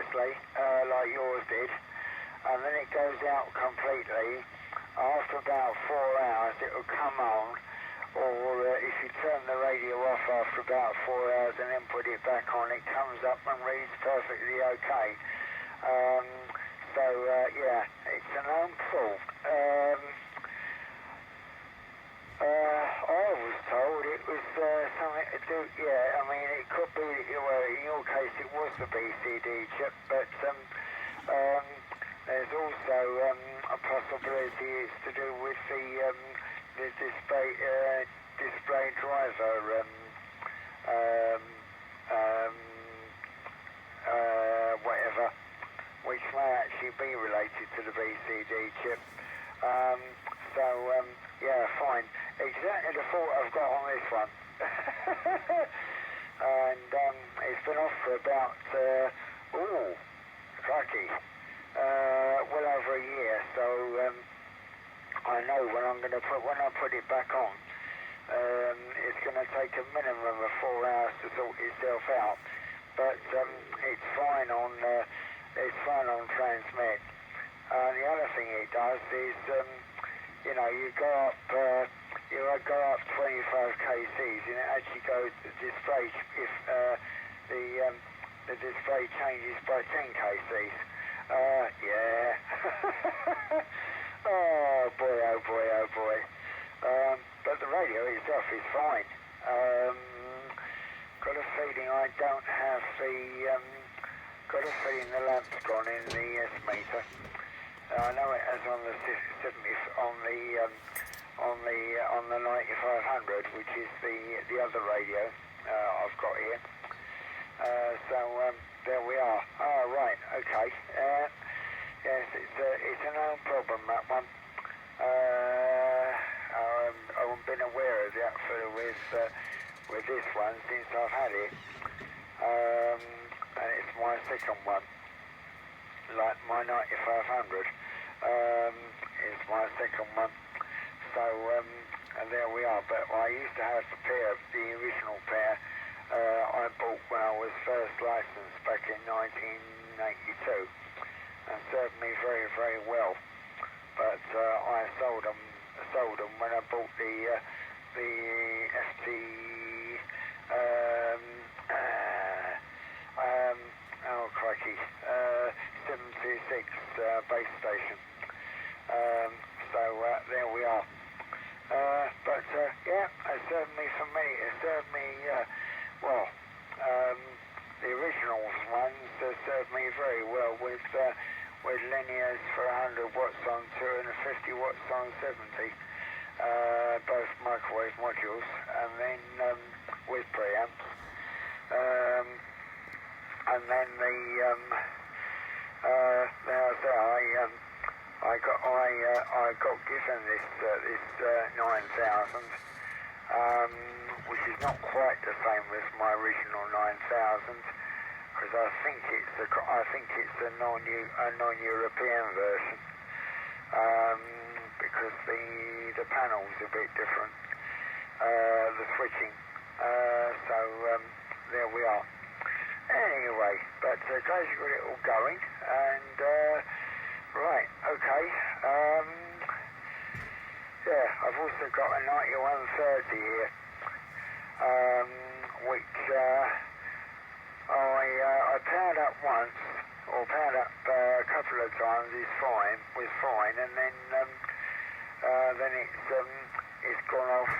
continuously, like yours did, and then it goes out completely. After about 4 hours, it will come on, or if you turn the radio off after about 4 hours and then put it back on, it comes up and reads perfectly okay. Yeah, it's a known fault. I was told it was something to do, yeah, I mean, it could be, well, in your case it was the BCD chip, but there's also a possibility it's to do with the display driver, whatever, which may actually be related to the BCD chip. Yeah, fine. Exactly the fault I've got on this one. And it's been off for about, crikey, well over a year. So I know when I put it back on, it's going to take a minimum of 4 hours to sort itself out. But it's fine on transmit. The other thing it does is, you know, you go up 25 kcs, and it actually goes to display if the display changes by 10 kcs. Yeah. Oh boy, oh boy, oh boy. But the radio itself is fine. Got a feeling I don't have the. Got a feeling the lamp's gone in the S-meter. I know it has on the 70, on the 9500, which is the other radio I've got here. There we are. Oh, right, okay. Yes, it's a known problem, that one. I haven't been aware of that with this one since I've had it. And it's my second one. Like my 9500 is my second one. So, and there we are. But I used to have the original pair I bought when I was first licensed back in 1982, and served me very, very well. But I sold them when I bought the FT. Oh crikey, 726 base station. There we are. Yeah, it served me well. The original ones served me very well with linears for 100 watts on 2 and 50 watts on 70. Both microwave modules, and then with preamps. And then I got given this 9000, which is not quite the same as my original 9000, because I think it's a non-European version, because the panel's a bit different, the switching. There we are. Anyway, but glad you got it all going, and right, okay. Yeah, I've also got a 9130 here, which I powered up once, or powered up a couple of times. Was fine, and then it's gone off.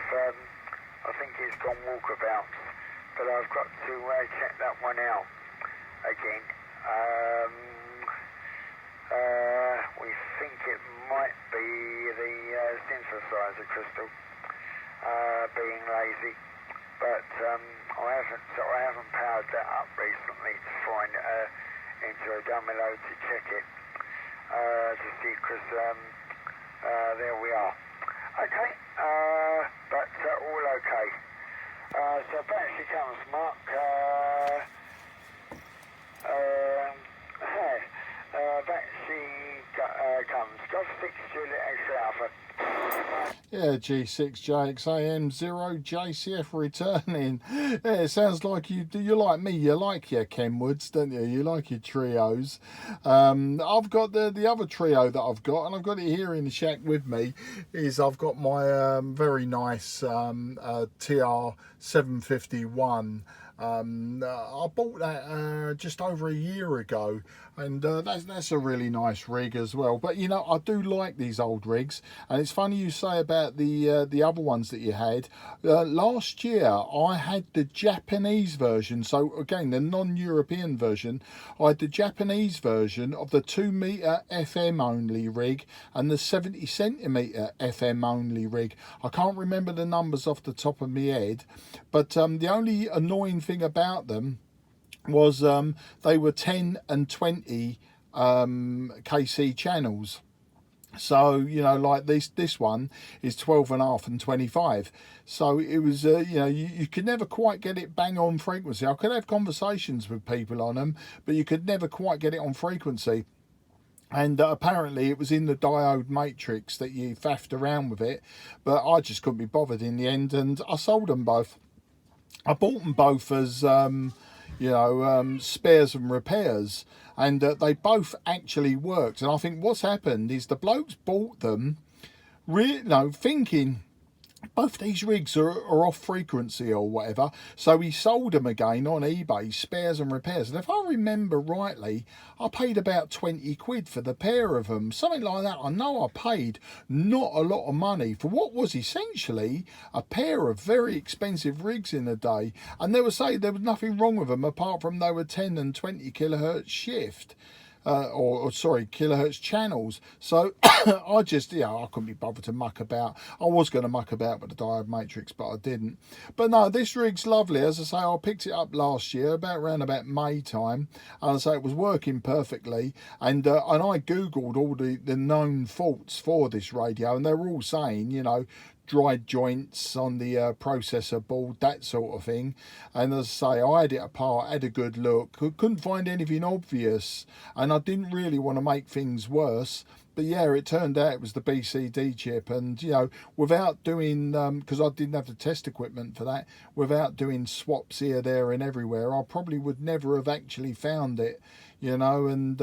I think it's gone walkabouts. But I've got to check that one out again. We think it might be the synthesizer crystal being lazy, but I haven't powered that up recently to find into a dummy load to check it to see, because there we are. Okay, but all okay. So back she comes, Mark. Back she comes. Golf 6 Juliet X-ray Alpha. Yeah, G6JXAM0JCF returning. Yeah, it sounds like you're like me. You like your Kenwoods, don't you? You like your trios. I've got the other trio that I've got, and I've got it here in the shack with me. Is I've got my very nice TR-751. I bought that just over a year ago, and that's a really nice rig as well. But you know, I do like these old rigs, and it's funny you say about the other ones that you had. Last year I had the Japanese version, so again the non-European version. I had the Japanese version of the 2 meter FM only rig and the 70 centimeter FM only rig. I can't remember the numbers off the top of my head, but the only annoying thing about them was they were 10 and 20 KC channels. So you know, like this one is 12.5 and 25. So it was you know, you could never quite get it bang on frequency. I could have conversations with people on them, but you could never quite get it on frequency. And apparently it was in the diode matrix that you faffed around with it, but I just couldn't be bothered in the end, and I sold them both. I bought them both as spares and repairs, and they both actually worked. And I think what's happened is the blokes bought them, thinking both these rigs are off frequency or whatever, so he sold them again on eBay, spares and repairs. And if I remember rightly, I paid about 20 quid for the pair of them, something like that. I know I paid not a lot of money for what was essentially a pair of very expensive rigs in the day, and they were saying there was nothing wrong with them apart from they were 10 and 20 kilohertz shift. Kilohertz channels. So I couldn't be bothered to muck about. I was going to muck about with the diode matrix, but I didn't. But no, this rig's lovely. As I say, I picked it up last year, around about May time, and I say it was working perfectly. And I googled all the known faults for this radio, and they were all saying, you know, dried joints on the processor board, that sort of thing. And as I say, I had it apart, had a good look, couldn't find anything obvious, and I didn't really want to make things worse. But yeah, it turned out it was the BCD chip, and you know, without doing, because I didn't have the test equipment for that, without doing swaps here, there, and everywhere, I probably would never have actually found it. You know, and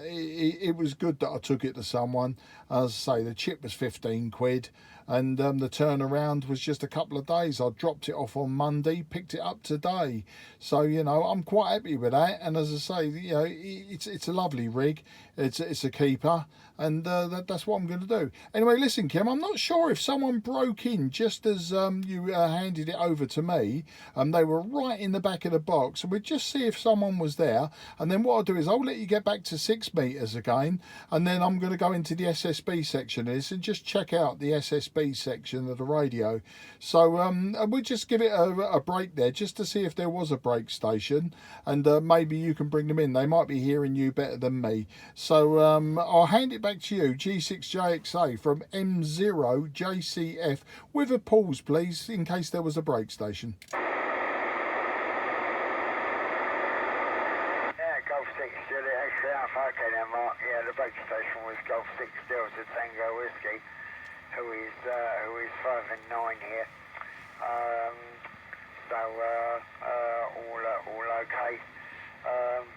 it was good that I took it to someone. As I say, the chip was 15 quid, and the turnaround was just a couple of days. I dropped it off on Monday, picked it up today. So, you know, I'm quite happy with that. And as I say, you know, it's a lovely rig. It's a keeper, and that's what I'm going to do. Anyway, listen, Kim, I'm not sure if someone broke in just as you handed it over to me. They were right in the back of the box, and we'll just see if someone was there. And then what I'll do is I'll let you get back to 6 meters again, and then I'm going to go into the SSB section of this and just check out the SSB section of the radio. So we'll just give it a break there just to see if there was a break station, and maybe you can bring them in. They might be hearing you better than me. So I'll hand it back to you, G6JXA from M0JCF, with a pause, please, in case there was a break station. Golf 6 Juliet X-ray Alpha. Okay then, Mark. Yeah, the break station was Golf 6 Delta Tango Whiskey, who is 5 and 9 here. All okay.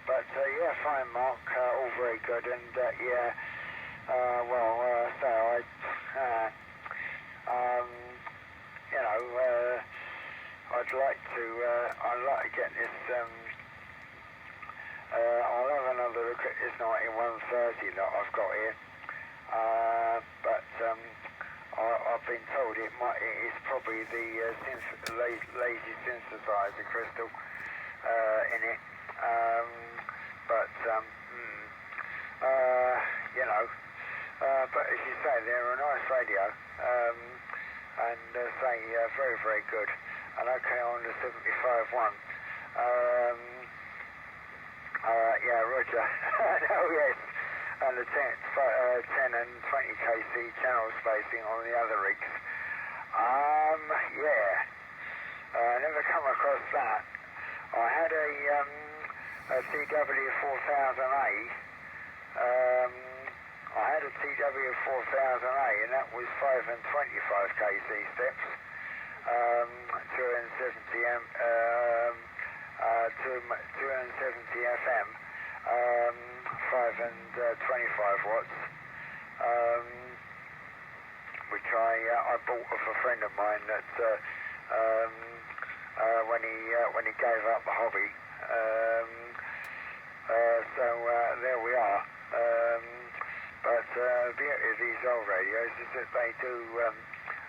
But yeah, fine, Mark. All very good, and I'd like to get this. I'll have another look at this 9130 that I've got here, but I've been told it is probably the lazy synthesizer crystal in it, but as you say, they're a nice radio, and very, very good, and okay on the 75.1. Roger. Oh, yes. And the 10 and 20 kc channel spacing on the other rigs. I never come across that. I had a CW4000A I had a TW-4000A, and that was 5 and 25 kc steps, 270 FM, 5 and 25 watts, which I bought off a friend of mine that when he gave up the hobby. So there we are. But the beauty of these old radios is that they do,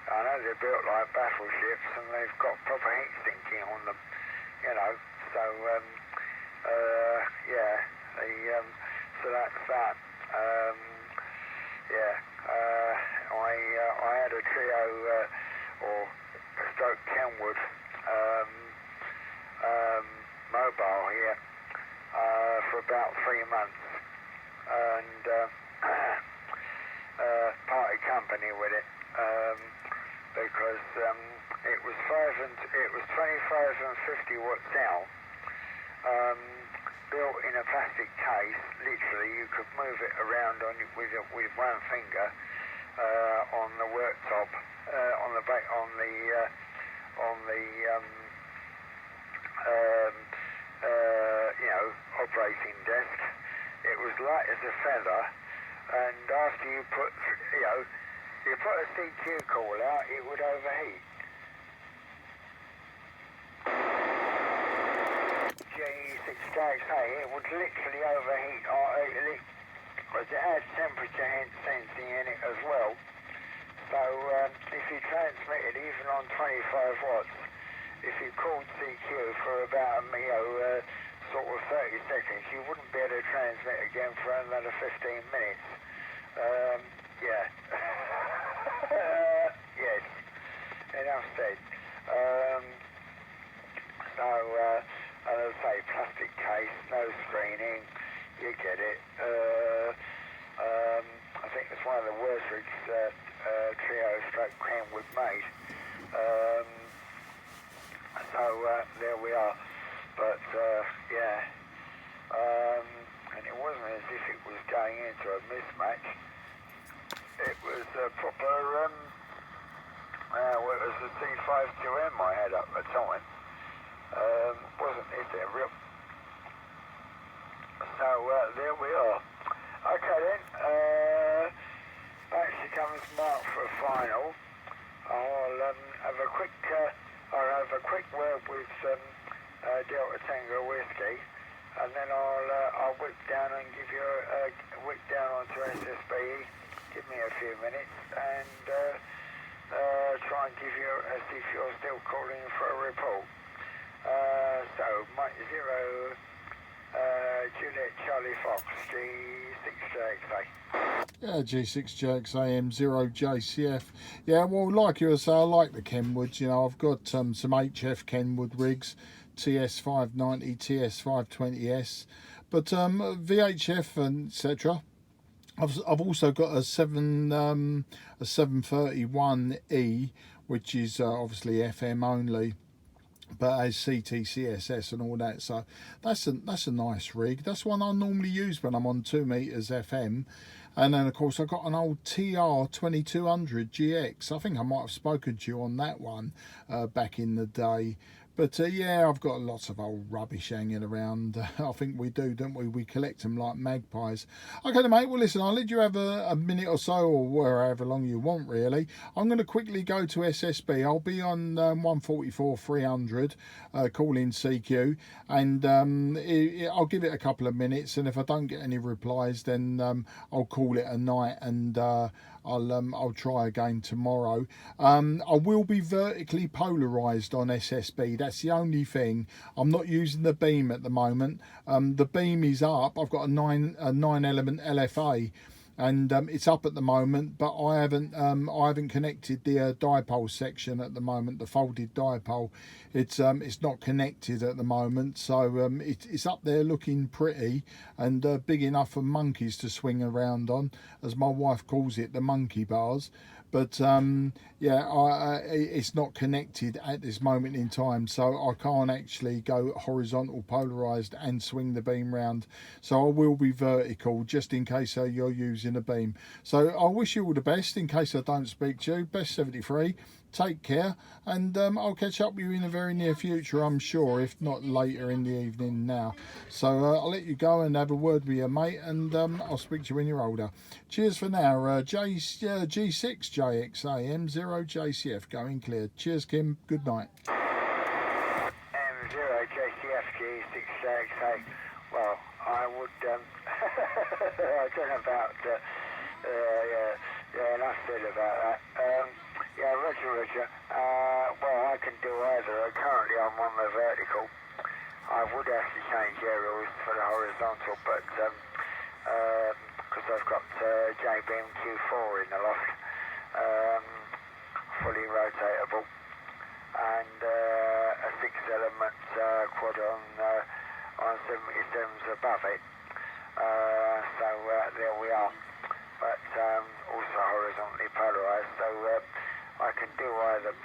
I know they're built like battleships and they've got proper heat sinking on them, you know, so yeah, so that's that. Yeah, I had a trio or stroke Kenwood mobile here for about 3 months, and party company with it, because it was 25 and 50 watts out, built in a plastic case. Literally, you could move it around with one finger on the worktop, on the you know, operating desk. It was light as a feather, and after you put, you know, you put a CQ coil out, it would overheat. G6JXA, it would literally overheat, because it has temperature sensing in it as well. So if you transmitted even on 25 watts, if you called CQ for about sort of 30 seconds, you wouldn't be able to transmit again for another 15 minutes. Yeah. Yes. Enough said. So, as I say, plastic case, no screening, you get it. I think it's one of the worst rigs trio stroke Kenwood made. So there we are. But yeah, and it wasn't as if it was going into a mismatch. It was a proper, well, it was the T52M I had at the time. Wasn't it real? So there we are. Okay then, back she comes Mark for a final. I'll have a quick word with Delta Tango whiskey, and then I'll whip down and give you a whip down onto SSB. Give me a few minutes and try and give you see if you're still calling for a report. So Mike 0 Juliet Charlie Fox G6JXA. Yeah, G6JXA M0JCF. Yeah, well, like you say, I like the Kenwoods. You know, I've got some HF Kenwood rigs, TS590, TS520S, but VHF and etc. I've also got a 731E, which is obviously FM only, but as CTCSS and all that. So that's a nice rig. That's one I normally use when I'm on 2 meters FM. And then of course I've got an old TR-9200 GX. I think I might have spoken to you on that one back in the day. But yeah, I've got lots of old rubbish hanging around. I think we do, don't we? We collect them like magpies. Okay then, mate, well listen, I'll let you have a minute or so, or wherever long you want really. I'm going to quickly go to SSB. I'll be on 144 300 calling CQ, and I'll give it a couple of minutes, and if I don't get any replies, then I'll call it a night, and I'll try again tomorrow. I will be vertically polarized on SSB. That's the only thing. I'm not using the beam at the moment. The beam is up. I've got a 9 element LFA, and it's up at the moment, but I haven't connected the dipole section at the moment, the folded dipole. It's not connected at the moment, so it's up there looking pretty and big enough for monkeys to swing around on, as my wife calls it, the monkey bars. but yeah, it's not connected at this moment in time, so I can't actually go horizontal polarized and swing the beam round. So I will be vertical just in case you're using a beam. So I wish you all the best in case I don't speak to you. Best 73. Take care, and I'll catch up with you in the very near future, I'm sure, if not later in the evening now. So I'll let you go and have a word with your mate, and I'll speak to you when you're older. Cheers for now. G6JXA M0JCF going clear. Cheers, Kim. Good night. M0JCF G6JXA. Well, I would, I don't know about, yeah, enough said about that. Yeah, Roger. Well, I can do either. Currently I'm on the vertical. I would have to change aerials for the horizontal, but because I've got J-beam Q4 in the loft, fully rotatable, and a 6-element quad on 77s above it. So there we are. But also horizontally polarized, so I can do either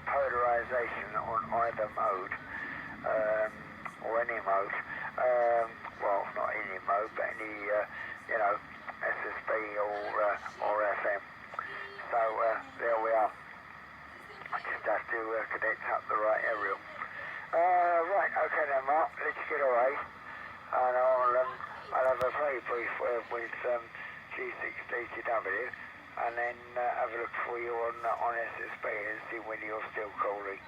polarization on either mode, or any mode. Well, not any mode, but any, SSB or FM. So there we are. I just have to connect up the right aerial. Right, okay then, Mark. Let's get away, and I'll have a very brief word with G6DTW, and then have a look for you on SSB and see when you're still calling.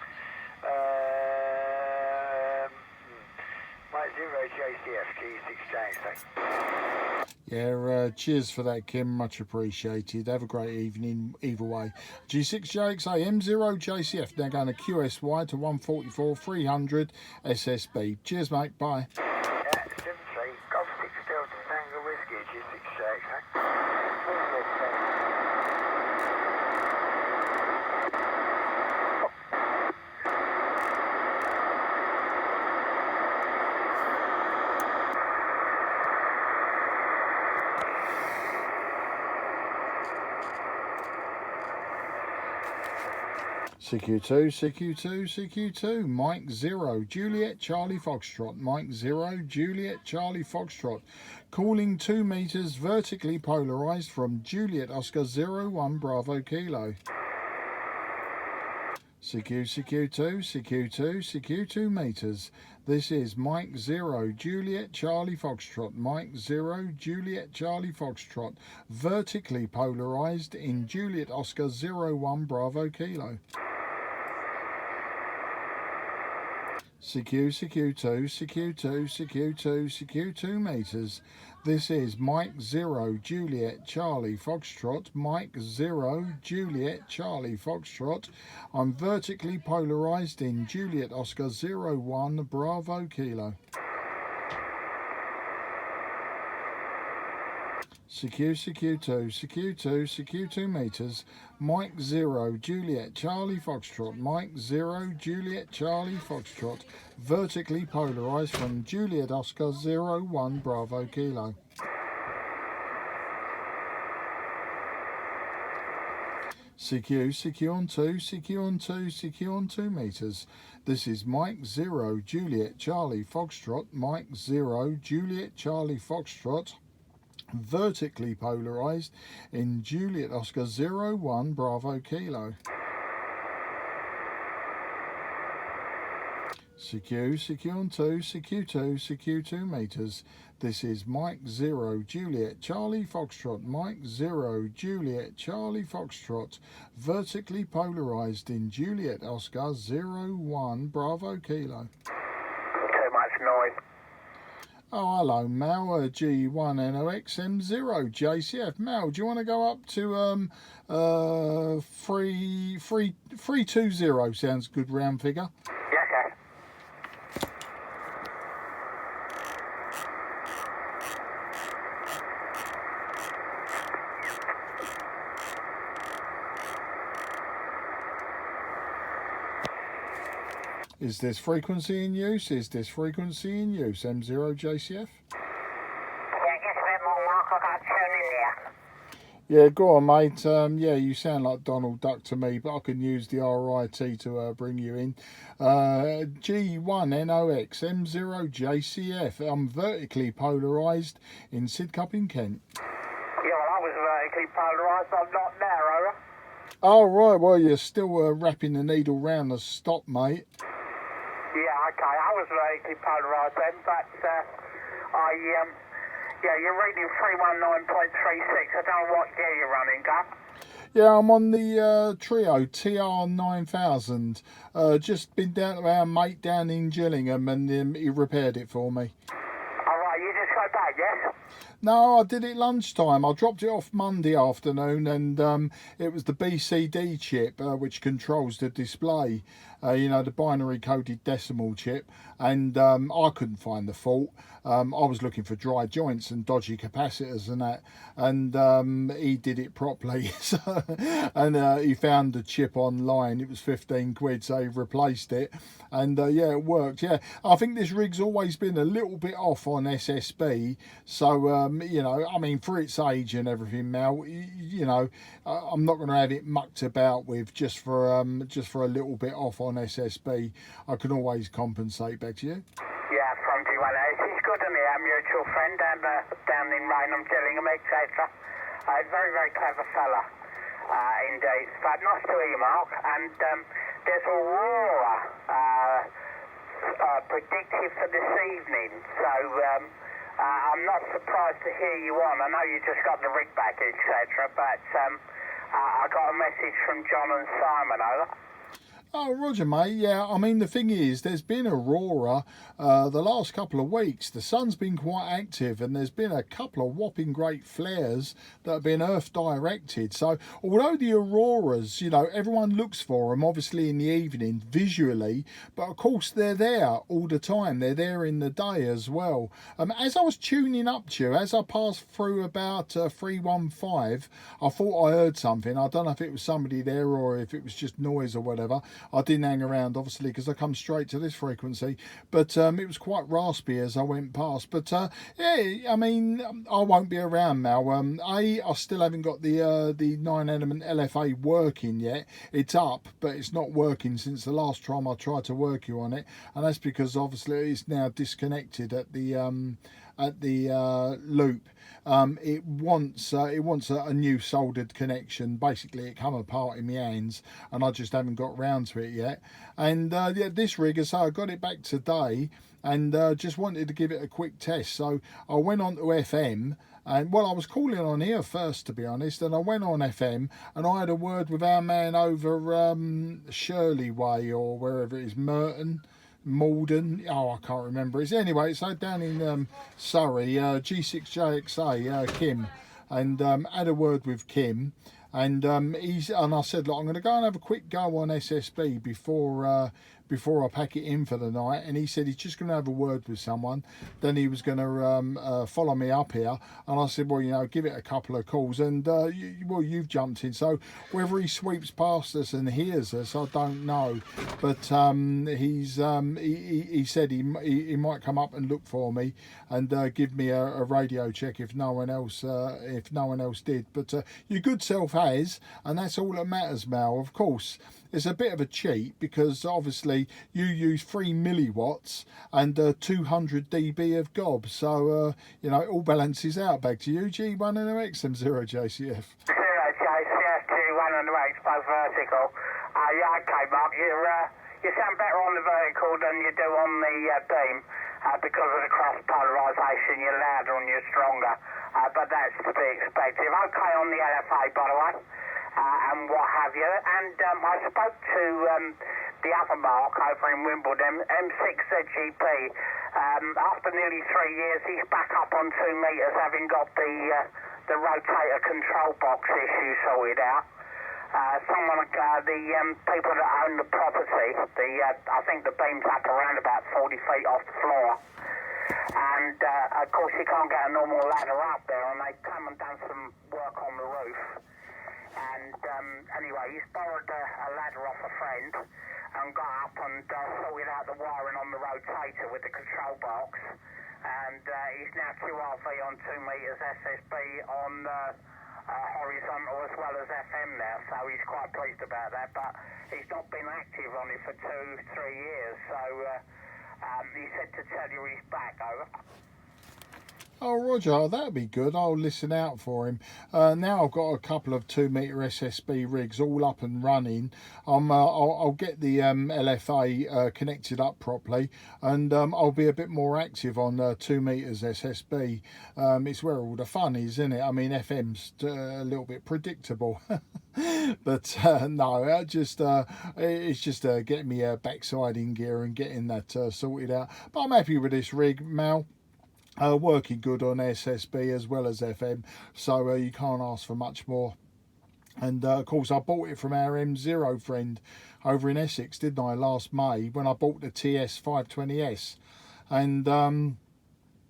Mike 0JCF G6JXA. Yeah, cheers for that, Kim. Much appreciated. Have a great evening either way. G6JXA M0JCF now going to QSY to 144 300 SSB. Cheers, mate. Bye. CQ2, Mike 0, Juliet Charlie Foxtrot, Mike 0, Juliet Charlie Foxtrot, calling 2 meters vertically polarized from Juliet Oscar 01 Bravo Kilo. CQ2 meters. This is Mike 0, Juliet Charlie Foxtrot, Mike 0, Juliet Charlie Foxtrot, vertically polarized in Juliet Oscar 01 Bravo Kilo. CQ2 meters. This is Mike 0, Juliet Charlie Foxtrot, Mike 0, Juliet Charlie Foxtrot. I'm vertically polarized in Juliet Oscar 01 Bravo Kilo. CQ2 meters. Mike 0, Juliet Charlie Foxtrot, Mike 0, Juliet Charlie Foxtrot, vertically polarized from Juliet Oscar 01 Bravo Kilo. CQ on 2 meters. This is Mike 0, Juliet Charlie Foxtrot, Mike 0, Juliet Charlie Foxtrot, vertically polarized in Juliet Oscar 01 Bravo Kilo. CQ2 meters. This is Mike 0, Juliet Charlie Foxtrot, Mike 0, Juliet Charlie Foxtrot, vertically polarized in Juliet Oscar 01 Bravo Kilo. Too much noise. Oh, hello, Mal, G1NOX M0JCF. Mal, do you want to go up to 320? Sounds good round figure. Yes, sir. Is this frequency in use? M0JCF? Yeah, just a bit more, Mark. I can't tune in there. Yeah, go on, mate. Yeah, you sound like Donald Duck to me, but I can use the RIT to bring you in. G1NOX M0JCF. I'm vertically polarised in Sidcup in Kent. Yeah, well, I was vertically polarised. I'm not narrower. Oh, right. Well, you're still wrapping the needle round the stop, mate. Yeah, okay. I was vertically polarised then, but yeah, you're reading 319.36. I don't know what gear you're running, Gus. Yeah, I'm on the Trio TR-9000. Just been down to our mate down in Gillingham, and he repaired it for me. All right, you just got back, yes? No, I did it lunchtime. I dropped it off Monday afternoon, and it was the BCD chip which controls the display. You know, the binary coded decimal chip, and I couldn't find the fault. I was looking for dry joints and dodgy capacitors and that, and he did it properly. And he found the chip online. It was 15 quid, so he replaced it, and yeah, it worked. Yeah, I think this rig's always been a little bit off on SSB, so you know, I mean, for its age and everything, Mel, you know, I'm not going to have it mucked about with just for a little bit off on SSB. I can always compensate. Back to you. Yeah, from G1. He's good, isn't he? Our mutual friend down in Raynham, Gillingham, etc. Very, very clever fella, indeed. But nice to hear you, Mark. And there's Aurora predicted for this evening, so I'm not surprised to hear you on. I know you just got the rig back, etc. But I got a message from John and Simon, over. Oh, Roger, mate. Yeah, I mean, the thing is, there's been Aurora the last couple of weeks. The sun's been quite active, and there's been a couple of whopping great flares that have been Earth directed. So, although the Auroras, you know, everyone looks for them, obviously in the evening, visually, but of course they're there all the time. They're there in the day as well. As I was tuning up to you, as I passed through about 315, I thought I heard something. I don't know if it was somebody there or if it was just noise or whatever. I didn't hang around, obviously, because I come straight to this frequency, but it was quite raspy as I went past. But yeah, I mean, I won't be around now. I still haven't got the 9-element LFA working yet. It's up, but it's not working since the last time I tried to work you on it, and that's because obviously it's now disconnected at the loop. It wants a new soldered connection. Basically, it come apart in my hands, and I just haven't got round to it yet. And yeah, this rig, as I got it back today, and just wanted to give it a quick test. So I went on to FM. And well, I was calling on here first, to be honest, and I went on FM, and I had a word with our man over Shirley Way, or wherever it is, Malden, oh, I can't remember. It's anyway, it's down in Surrey, G6JXA, Kim, and had a word with Kim, and I said, look, I'm going to go and have a quick go on SSB before I pack it in for the night, and he said he's just going to have a word with someone, then he was going to follow me up here, and I said, well, you know, give it a couple of calls, and you've jumped in, so whether he sweeps past us and hears us, I don't know, but he said he might come up and look for me and give me a radio check if no one else did, but your good self has, and that's all that matters, Mal. Of course, it's a bit of a cheat because obviously you use 3 milliwatts and 200 dB of gob, so you know, it all balances out. Back to you, G1 and XM0JCF. 0JCF, G1 and X, both vertical. Yeah, okay, Mark, you sound better on the vertical than you do on the beam because of the cross polarisation. You're louder and you're stronger, but that's to be expected. Okay on the LFA, by the way. And what have you. And I spoke to the other Mark over in Wimbledon, M6ZGP. After nearly 3 years, he's back up on 2 metres, having got the rotator control box issue sorted out. The people that own the property, I think the beam's up around about 40 feet off the floor. And of course, you can't get a normal ladder up there, and they've come and done some work on the roof. And anyway, he's borrowed a ladder off a friend and got up and sorted out the wiring on the rotator with the control box. And he's now QRV on 2 metres, SSB on horizontal as well as FM now, so he's quite pleased about that, but he's not been active on it for 2-3 years, so he said to tell you he's back. Over. Oh, Roger, that'd be good. I'll listen out for him. Now I've got a couple of 2 metre SSB rigs all up and running. I'll get the LFA connected up properly, and I'll be a bit more active on 2 metres SSB. It's where all the fun is, isn't it? I mean, FM's a little bit predictable. But no, it's just getting me backside in gear and getting that sorted out. But I'm happy with this rig, Mal. Working good on SSB as well as FM, so you can't ask for much more. And of course I bought it from our M0 friend over in Essex, didn't I, last May, when I bought the TS520S. And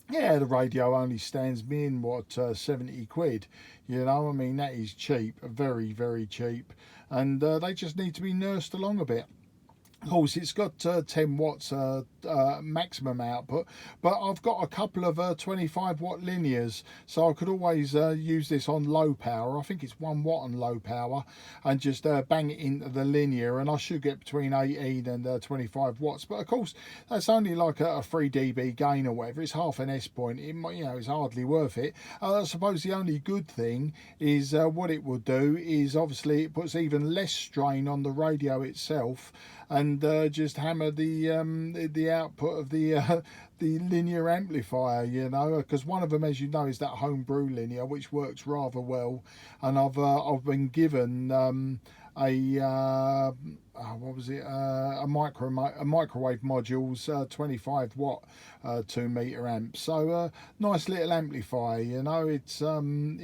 yeah, the radio only stands me in, what, 70 quid, you know. I mean, that is cheap, very, very cheap, and they just need to be nursed along a bit. Of course, it's got 10 watts maximum output, but I've got a couple of 25 watt linears, so I could always use this on low power. I think it's 1 watt on low power, and just bang it into the linear, and I should get between 18 and 25 watts. But of course, that's only like a 3 dB gain or whatever. It's half an S point. It might, you know, it's hardly worth it. I suppose the only good thing is what it will do is obviously it puts even less strain on the radio itself, and just hammer the output of the linear amplifier, you know, because one of them, as you know, is that homebrew linear, which works rather well. And I've been given what was it, a microwave module's 25 watt 2 meter amp, so nice little amplifier, you know. It's you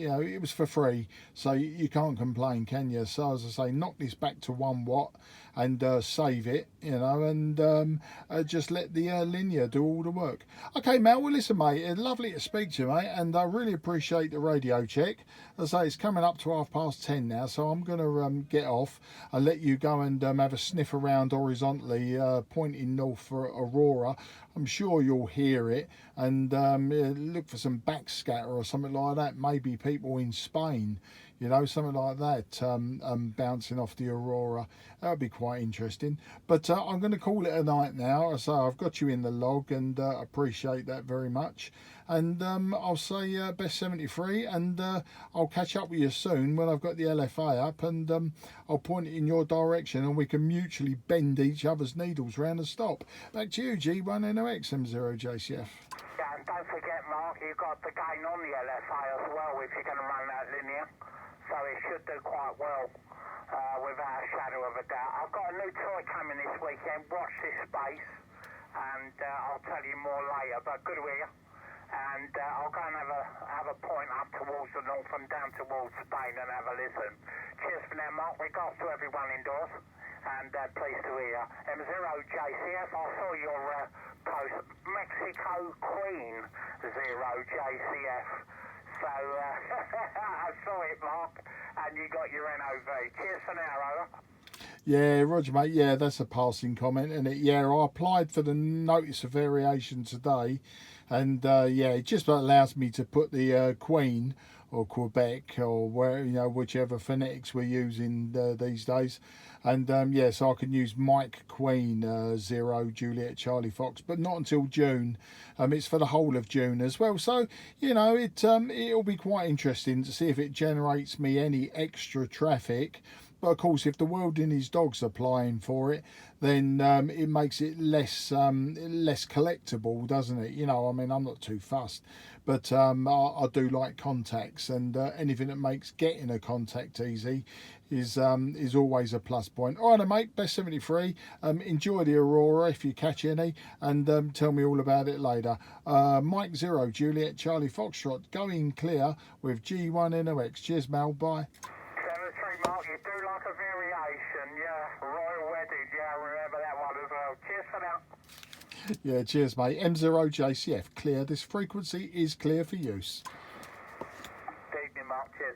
know, it was for free, so you can't complain, can you? So as I say, knock this back to 1 watt and save it, you know, and just let the linear do all the work. Okay, Mel, well listen, mate, lovely to speak to you, mate, and I really appreciate the radio check. As I say, it's coming up to 10:30 now, so I'm going to get off and let you go and have a sniff around horizontally, pointing north for Aurora. I'm sure you'll hear it, and look for some backscatter or something like that. Maybe people in Spain, you know, something like that, bouncing off the Aurora. That would be quite interesting. But I'm going to call it a night now. So I've got you in the log, and appreciate that very much. And I'll say best 73, and I'll catch up with you soon when I've got the LFA up, and I'll point it in your direction, and we can mutually bend each other's needles round the stop. Back to you, G1NOX M0JCF. Yeah, and don't forget, Mark, you've got the gain on the LFA as well if you're going to run that linear, so it should do quite well without a shadow of a doubt. I've got a new toy coming this weekend. Watch this space, and I'll tell you more later, but good to hear. And I'll go and have a point up towards the north and down towards Spain and have a listen. Cheers for now, Mark. Regards to everyone indoors, and pleased to hear. M0JCF, I saw your post, Mexico Queen 0JCF. So I saw it, Mark, and you got your NOV. Cheers for now, over. Yeah, Roger, mate. Yeah, that's a passing comment, isn't it? Yeah, I applied for the notice of variation today, and yeah, it just allows me to put the Queen or Quebec or where, you know, whichever phonetics we're using these days, and yeah, so I can use Mike Queen 0 Juliet Charlie Fox, but not until June. It's for the whole of June as well, so you know, it'll be quite interesting to see if it generates me any extra traffic. But of course, if the world and his dog's applying for it, then it makes it less collectible, doesn't it? You know, I mean, I'm not too fussed, but I do like contacts, and anything that makes getting a contact easy is always a plus point. All right, mate, best 73. Enjoy the Aurora if you catch any, and tell me all about it later. Mike 0 Juliet Charlie Foxtrot going clear with G1NOX. Cheers, Mal. Bye. Mark, you do like a variation, yeah. Royal Wedding, yeah, remember that one as well. Cheers for now. Yeah, cheers, mate. M0JCF, clear. This frequency is clear for use. Good evening, Mark. Cheers.